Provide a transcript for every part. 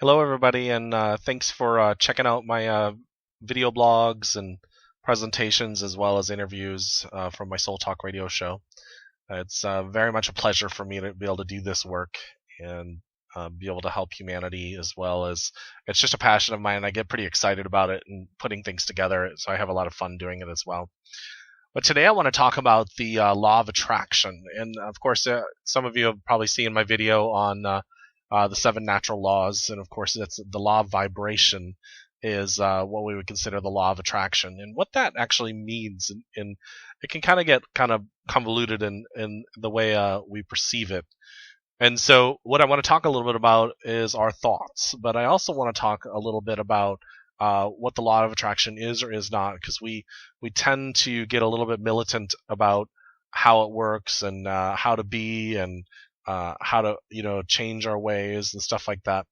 Hello, everybody, and thanks for checking out my video blogs and presentations as well as interviews from my Soul Talk radio show. It's very much a pleasure for me to be able to do this work and be able to help humanity as well as it's just a passion of mine. I get pretty excited about it and putting things together, so I have a lot of fun doing it as well. But today I want to talk about the law of attraction. And of course, some of you have probably seen my video on the seven natural laws. And of course, that's the law of vibration is what we would consider the law of attraction. And what that actually means, and it can kind of get kind of convoluted in the way we perceive it. And so, what I want to talk a little bit about is our thoughts, but I also want to talk a little bit about what the law of attraction is or is not, because we tend to get a little bit militant about how it works and how to be and how to change our ways and stuff like that.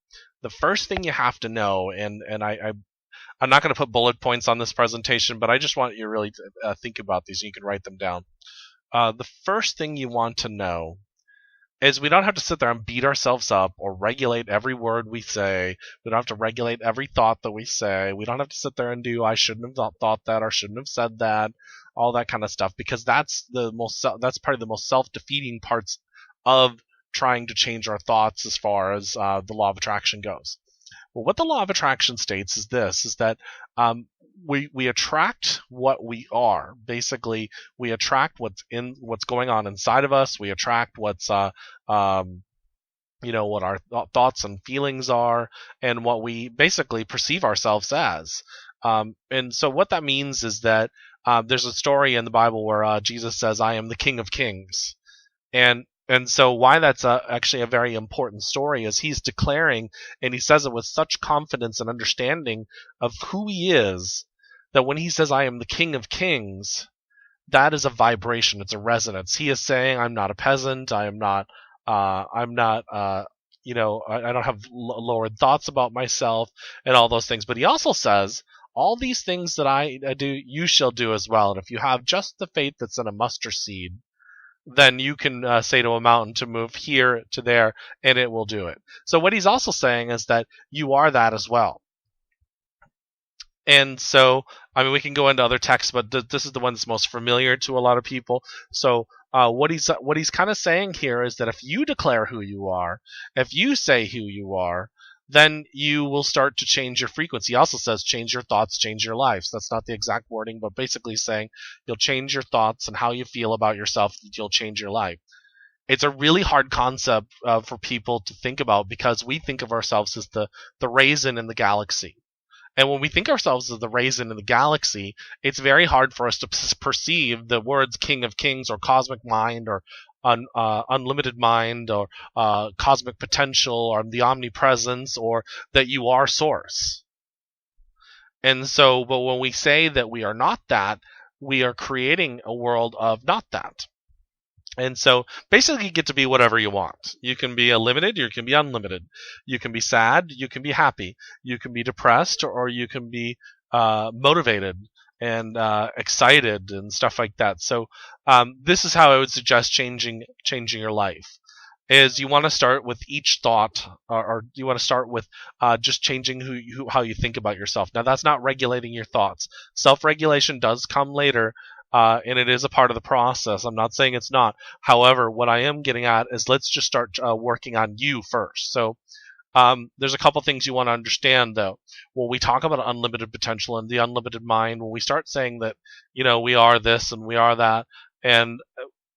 The first thing you have to know, I'm not going to put bullet points on this presentation, but I just want you to really think about these, and you can write them down. The first thing you want to know is we don't have to sit there and beat ourselves up or regulate every word we say. We don't have to regulate every thought that we say. We don't have to sit there and do I shouldn't have thought that or shouldn't have said that, all that kind of stuff, because that's probably the most self-defeating parts of trying to change our thoughts as far as the law of attraction goes. Well, what the law of attraction states is this: is that we attract what we are. Basically, we attract what's going on inside of us. We attract what's what our thoughts and feelings are, and what we basically perceive ourselves as. And so what that means is that there's a story in the Bible where Jesus says, "I am the King of Kings," and so why that's actually a very important story is he's declaring, and he says it with such confidence and understanding of who he is, that when he says, "I am the King of Kings," that is a vibration. It's a resonance. He is saying, "I'm not a peasant. I am not. I'm not. I don't have lowered thoughts about myself and all those things." But he also says, "All these things that I do, you shall do as well. And if you have just the faith that's in a mustard seed, then you can say to a mountain to move here to there, and it will do it." So what he's also saying is that you are that as well. And so, I mean, we can go into other texts, but this is the one that's most familiar to a lot of people. So what he's kind of saying here is that if you declare who you are, if you say who you are, then you will start to change your frequency. He also says change your thoughts, change your life. So that's not the exact wording, but basically saying you'll change your thoughts and how you feel about yourself, you'll change your life. It's a really hard concept for people to think about, because we think of ourselves as the raisin in the galaxy. And when we think ourselves as the raisin in the galaxy, it's very hard for us to perceive the words King of Kings or cosmic mind or unlimited mind or cosmic potential or the omnipresence or that you are source. And so, but when we say that we are not that, we are creating a world of not that. And so basically you get to be whatever you want. You can be limited, you can be unlimited. You can be sad, you can be happy. You can be depressed, or you can be motivated and excited and stuff like that. So this is how I would suggest changing your life. Is you want to start with each thought, or you want to start with just changing how you think about yourself. Now, that's not regulating your thoughts. Self-regulation does come later, and it is a part of the process. I'm not saying it's not. However, what I am getting at is let's just start working on you first. So there's a couple things you want to understand, though. When we talk about unlimited potential and the unlimited mind, when we start saying that, we are this and we are that, and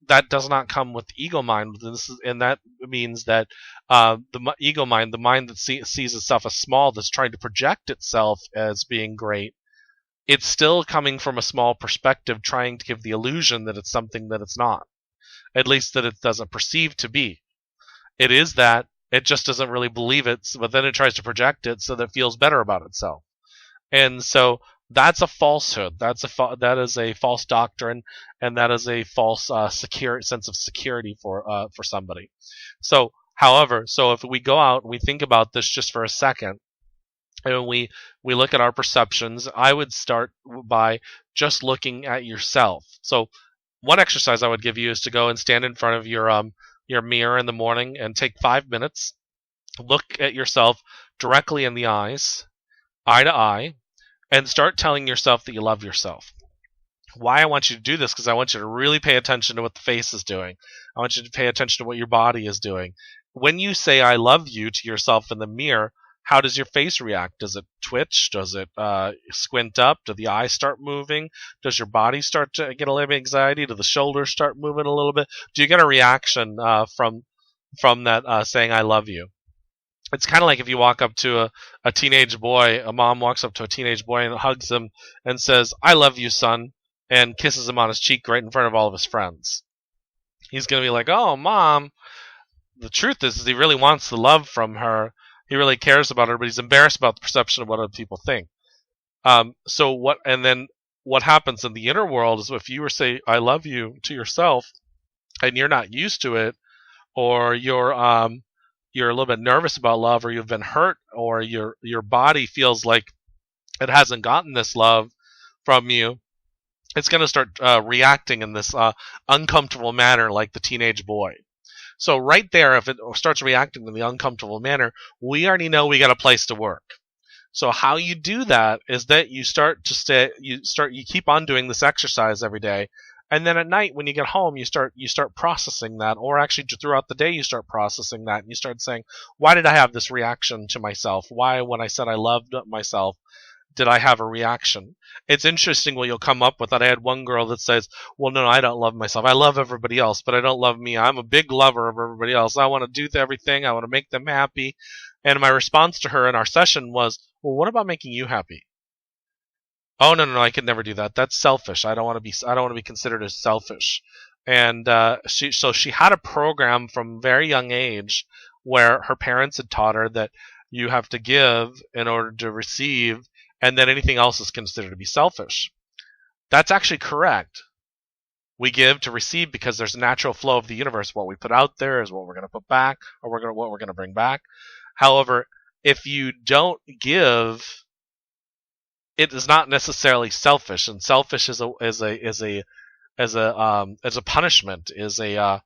that does not come with ego mind. And that means that the ego mind, the mind that sees itself as small, that's trying to project itself as being great, it's still coming from a small perspective, trying to give the illusion that it's something that it's not, at least that it doesn't perceive to be. It is that, it just doesn't really believe it, but then it tries to project it so that it feels better about itself. And so that's a falsehood. That is a false doctrine, and that is a false sense of security for somebody. So, however, if we go out and we think about this just for a second, and we look at our perceptions, I would start by just looking at yourself. So, one exercise I would give you is to go and stand in front of your mirror in the morning and take 5 minutes, look at yourself directly in the eyes, eye to eye, and start telling yourself that you love yourself. Why I want you to do this, because I want you to really pay attention to what the face is doing. I want you to pay attention to what your body is doing. When you say I love you to yourself in the mirror, how does your face react? Does it twitch? Does it squint up? Do the eyes start moving? Does your body start to get a little bit of anxiety? Do the shoulders start moving a little bit? Do you get a reaction from that saying I love you? It's kind of like if you walk up to a teenage boy, a mom walks up to a teenage boy and hugs him and says, I love you, son, and kisses him on his cheek right in front of all of his friends. He's going to be like, oh, Mom. The truth is he really wants the love from her. He really cares about her, but he's embarrassed about the perception of what other people think. And then what happens in the inner world is if you were to say, I love you to yourself, and you're not used to it, or you're a little bit nervous about love, or you've been hurt, or your body feels like it hasn't gotten this love from you, it's going to start reacting in this uncomfortable manner like the teenage boy. So right there, if it starts reacting in the uncomfortable manner, we already know we got a place to work. So how you do that is that you keep on doing this exercise every day, and then at night when you get home, you start processing that, or actually throughout the day you start processing that, and you start saying, why did I have this reaction to myself? Why, when I said I loved myself, did I have a reaction? It's interesting what you'll come up with. That I had one girl that says, well, no, I don't love myself. I love everybody else, but I don't love me. I'm a big lover of everybody else. I want to do everything. I want to make them happy. And my response to her in our session was, well, what about making you happy? Oh, no, I could never do that. That's selfish. I don't want to be considered as selfish. And she had a program from very young age where her parents had taught her that you have to give in order to receive, and then anything else is considered to be selfish. That's actually correct. We give to receive because there's a natural flow of the universe. What we put out there is what we're going to put back, or what we're going to bring back. However, if you don't give, it is not necessarily selfish, and selfish is a punishment, is a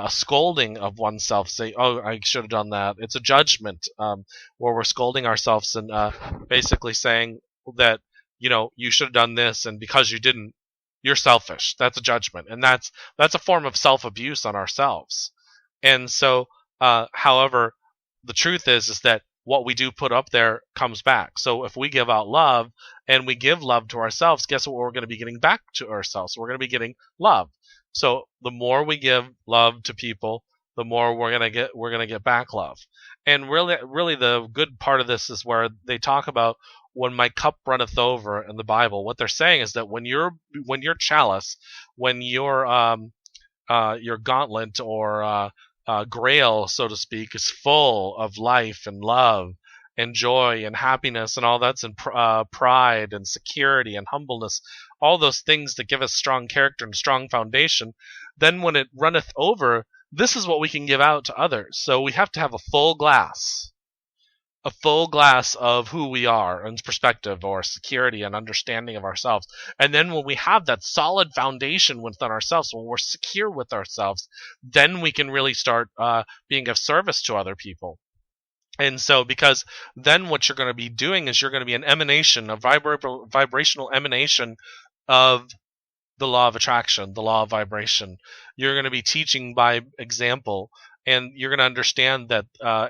scolding of oneself. Say, oh, I should have done that. It's a judgment where we're scolding ourselves and basically saying that, you should have done this, and because you didn't, you're selfish. That's a judgment, and that's a form of self-abuse on ourselves. And so, however, the truth is that what we do put up there comes back. So if we give out love and we give love to ourselves, guess what we're going to be getting back to ourselves? We're going to be getting love. So the more we give love to people, the more we're going to get back love. And really the good part of this is where they talk about when my cup runneth over in the Bible. What they're saying is that when your chalice, when your gauntlet or grail, so to speak, is full of life and love and joy and happiness and all that's in pride and security and humbleness, all those things that give us strong character and strong foundation, then when it runneth over, this is what we can give out to others. So we have to have a full glass of who we are and perspective or security and understanding of ourselves. And then when we have that solid foundation within ourselves, when we're secure with ourselves, then we can really start being of service to other people. And so, because then what you're going to be doing is you're going to be an emanation, a vibrational emanation of the law of attraction, the law of vibration. You're going to be teaching by example, and you're going to understand that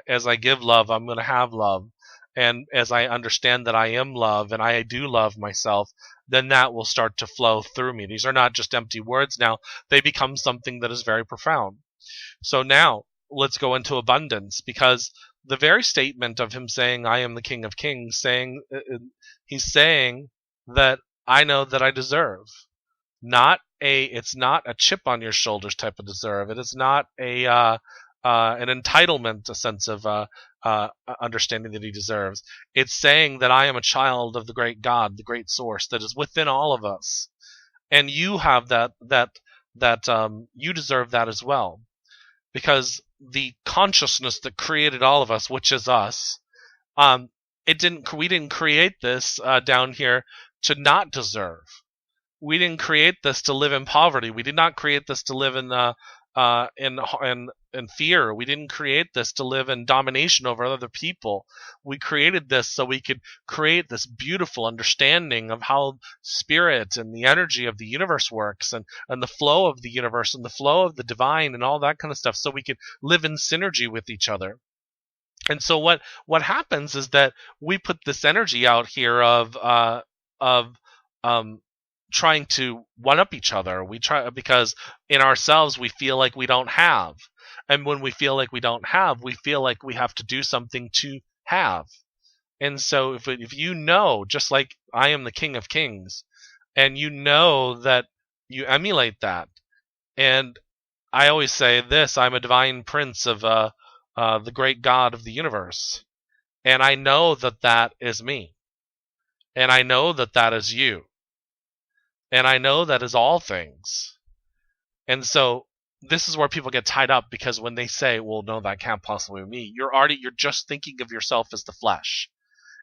as I give love, I'm going to have love. And as I understand that I am love and I do love myself, then that will start to flow through me. These are not just empty words now. They become something that is very profound. So now let's go into abundance, because the very statement of him saying, I am the King of Kings, he's saying that I know that I deserve. It's not a chip on your shoulders type of deserve. It is not an entitlement, a sense of understanding that he deserves. It's saying that I am a child of the great God, the great source that is within all of us, and you have that you deserve that as well, because the consciousness that created all of us, which is us, we didn't create this down here to not deserve. We didn't create this to live in poverty. We did not create this to live in in fear. We didn't create this to live in domination over other people. We created this so we could create this beautiful understanding of how spirit and the energy of the universe works, and the flow of the universe and the flow of the divine and all that kind of stuff, so we could live in synergy with each other. And so what happens is that we put this energy out here of trying to one up each other. We try because in ourselves we feel like we don't have, and when we feel like we don't have, we feel like we have to do something to have. And so if you know, just like I am the King of Kings, and you know that you emulate that, and I always say this: I'm a divine prince of the great God of the universe. And I know that that is me. And I know that that is you. And I know that is all things. And so this is where people get tied up, because when they say, well, no, that can't possibly be me, you're just thinking of yourself as the flesh.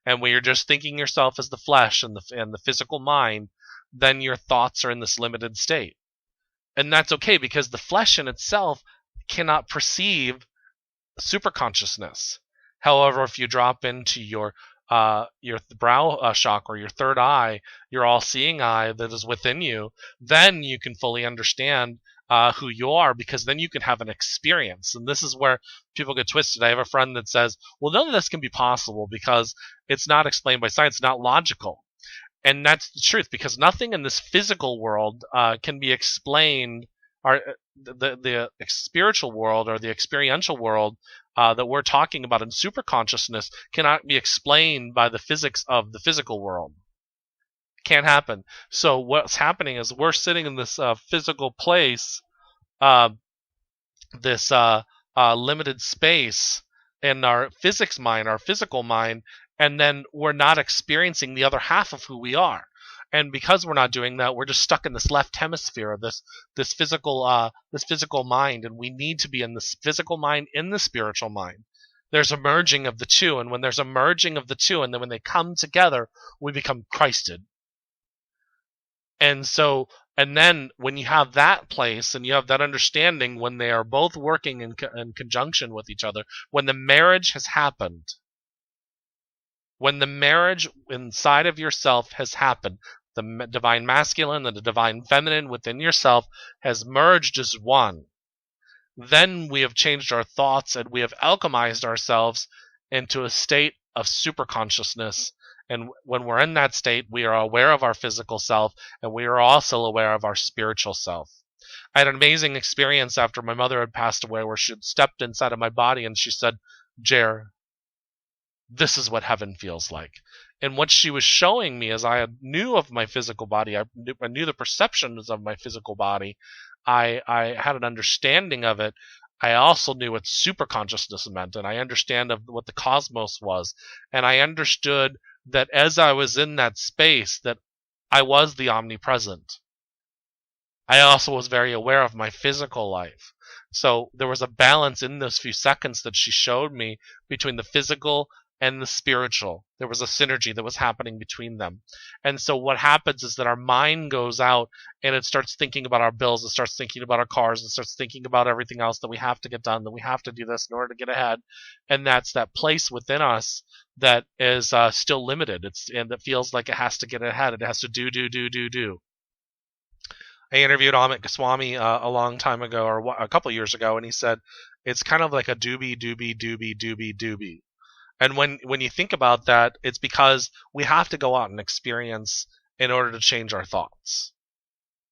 And when you're just thinking yourself as the flesh and the physical mind, then your thoughts are in this limited state. And that's okay, because the flesh in itself cannot perceive superconsciousness. However, if you drop into your brow chakra, your third eye, your all-seeing eye that is within you, then you can fully understand who you are, because then you can have an experience. And this is where people get twisted. I have a friend that says, well, none of this can be possible because it's not explained by science, not logical. And that's the truth, because nothing in this physical world can be explained, or the spiritual world or the experiential world that we're talking about in superconsciousness cannot be explained by the physics of the physical world. Can't happen. So what's happening is we're sitting in this physical place, this limited space in our physics mind, our physical mind, and then we're not experiencing the other half of who we are. And because we're not doing that, we're just stuck in this left hemisphere of this physical mind, and we need to be in this physical mind, in the spiritual mind. There's a merging of the two, and when there's a merging of the two, and then when they come together, we become Christed. And so, and then when you have that place and you have that understanding, when they are both working in conjunction with each other, when the marriage has happened, when the marriage inside of yourself has happened, the divine masculine and the divine feminine within yourself has merged as one, then we have changed our thoughts and we have alchemized ourselves into a state of superconsciousness. And when we're in that state, we are aware of our physical self, and we are also aware of our spiritual self. I had an amazing experience after my mother had passed away, where she had stepped inside of my body and she said, Jer, this is what heaven feels like. And what she was showing me, as I knew of my physical body, I knew the perceptions of my physical body, I had an understanding of it. I also knew what superconsciousness meant, and I understand of what the cosmos was. And I understood that as I was in that space, that I was the omnipresent. I also was very aware of my physical life. So there was a balance in those few seconds that she showed me between the physical and the spiritual. There was a synergy that was happening between them. And so what happens is that our mind goes out and it starts thinking about our bills, it starts thinking about our cars, it starts thinking about everything else that we have to get done, that we have to do this in order to get ahead. And that's that place within us that is still limited. And that feels like it has to get ahead. It has to do. I interviewed Amit Goswami a long time ago, or a couple years ago, and he said it's kind of like a doobie. And when you think about that, it's because we have to go out and experience in order to change our thoughts.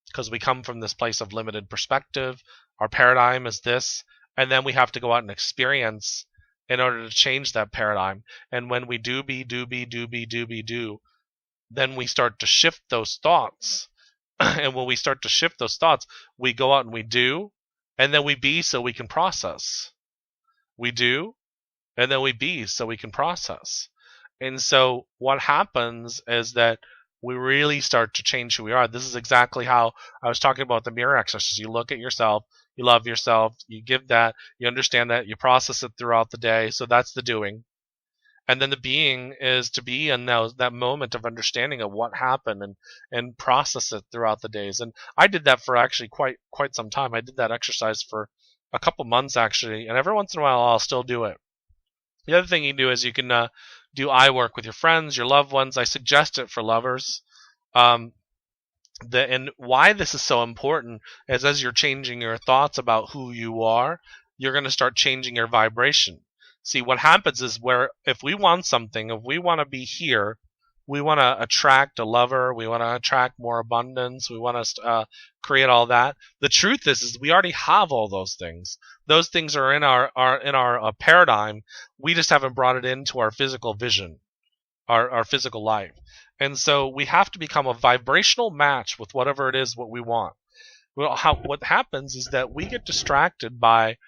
Because we come from this place of limited perspective, our paradigm is this, and then we have to go out and experience in order to change that paradigm. And when we do, then we start to shift those thoughts. And when we start to shift those thoughts, we go out and we do, and then we be so we can process. We do, and then we be so we can process. And so what happens is that we really start to change who we are. This is exactly how I was talking about the mirror exercise. You look at yourself, you love yourself, you give that, you understand that, you process it throughout the day. So that's the doing. And then the being is to be in that moment of understanding of what happened and process it throughout the days. And I did that for actually quite some time. I did that exercise for a couple months actually, and every once in a while I'll still do it. The other thing you can do is you can do eye work with your friends, your loved ones. I suggest it for lovers. Um, and why this is so important is as you're changing your thoughts about who you are, you're going to start changing your vibration. See, what happens is where if we want something, if we want to be here, we want to attract a lover, we want to attract more abundance, we want to create all that. The truth is we already have all those things. Those things are in our paradigm. We just haven't brought it into our physical vision, our physical life. And so we have to become a vibrational match with whatever it is what we want. Well, what happens is that we get distracted by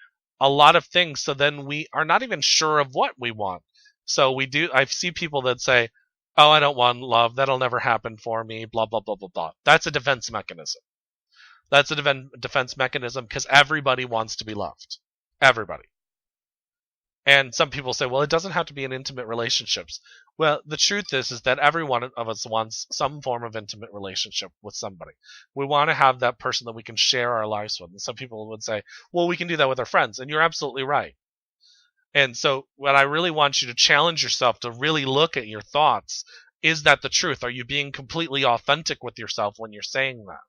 a lot of things, so then we are not even sure of what we want. So I see people that say, oh, I don't want love, that'll never happen for me, blah, blah, blah, blah, blah. That's a defense mechanism. That's a defense mechanism because everybody wants to be loved. Everybody. And some people say, well, it doesn't have to be in intimate relationships. Well, the truth is that every one of us wants some form of intimate relationship with somebody. We want to have that person that we can share our lives with. And some people would say, well, we can do that with our friends. And you're absolutely right. And so what I really want you to challenge yourself to really look at your thoughts. Is that the truth? Are you being completely authentic with yourself when you're saying that?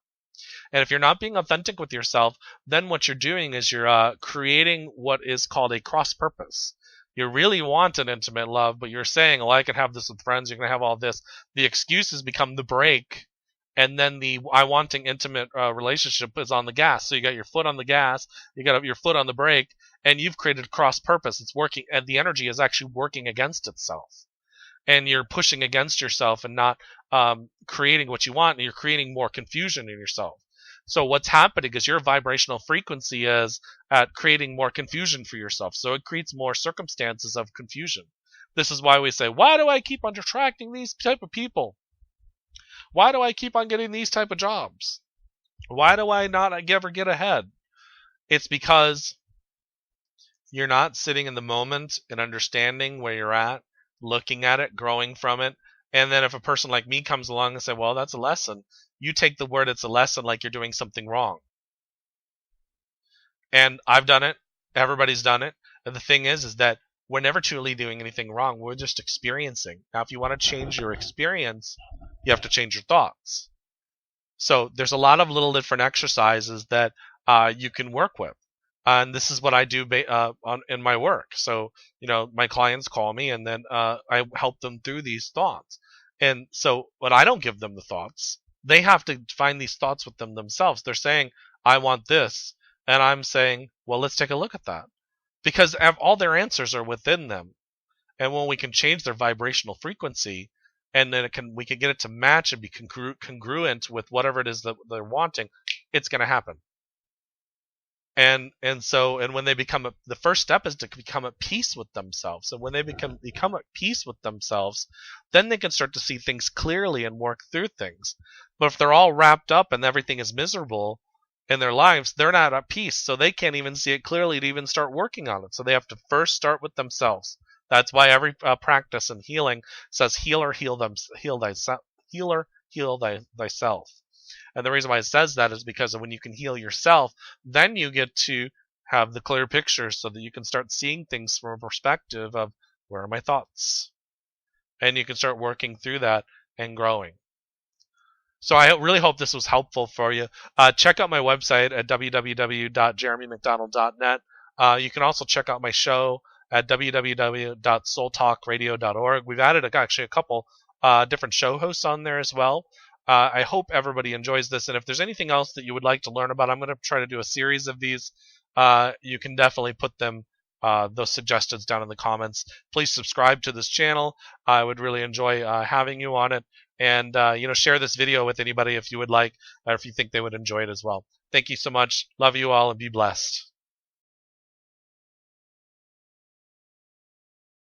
And if you're not being authentic with yourself, then what you're doing is you're creating what is called a cross purpose. You really want an intimate love, but you're saying, well, I can have this with friends, you can have all this. The excuses become the brake, and then the I wanting intimate relationship is on the gas. So you got your foot on the gas, you got your foot on the brake, and you've created cross purpose. It's working, and the energy is actually working against itself. And you're pushing against yourself and not creating what you want, and you're creating more confusion in yourself. So what's happening is your vibrational frequency is at creating more confusion for yourself. So it creates more circumstances of confusion. This is why we say, why do I keep on attracting these type of people? Why do I keep on getting these type of jobs? Why do I not ever get ahead? It's because you're not sitting in the moment and understanding where you're at, looking at it, growing from it. And then if a person like me comes along and say, well, that's a lesson, you take the word it's a lesson like you're doing something wrong. And I've done it. Everybody's done it. And the thing is that we're never truly doing anything wrong. We're just experiencing. Now, if you want to change your experience, you have to change your thoughts. So there's a lot of little different exercises that you can work with. And this is what I do in my work. So, my clients call me and then I help them through these thoughts. And so when I don't give them the thoughts, they have to find these thoughts with them themselves. They're saying, I want this. And I'm saying, well, let's take a look at that. Because all their answers are within them. And when we can change their vibrational frequency, and then we can get it to match and be congruent with whatever it is that they're wanting, it's going to happen. And when they become the first step is to become at peace with themselves. And when they become at peace with themselves, then they can start to see things clearly and work through things. But if they're all wrapped up and everything is miserable in their lives, they're not at peace, so they can't even see it clearly to even start working on it. So they have to first start with themselves. That's why every practice in healing says, heal thyself. And the reason why it says that is because when you can heal yourself, then you get to have the clear picture so that you can start seeing things from a perspective of, where are my thoughts? And you can start working through that and growing. So I really hope this was helpful for you. Check out my website at www.jeremymcdonald.net. You can also check out my show at www.soultalkradio.org. We've added actually a couple different show hosts on there as well. I hope everybody enjoys this, and if there's anything else that you would like to learn about, I'm going to try to do a series of these. You can definitely put them, those suggestions, down in the comments. Please subscribe to this channel. I would really enjoy having you on it, and share this video with anybody if you would like, or if you think they would enjoy it as well. Thank you so much. Love you all, and be blessed.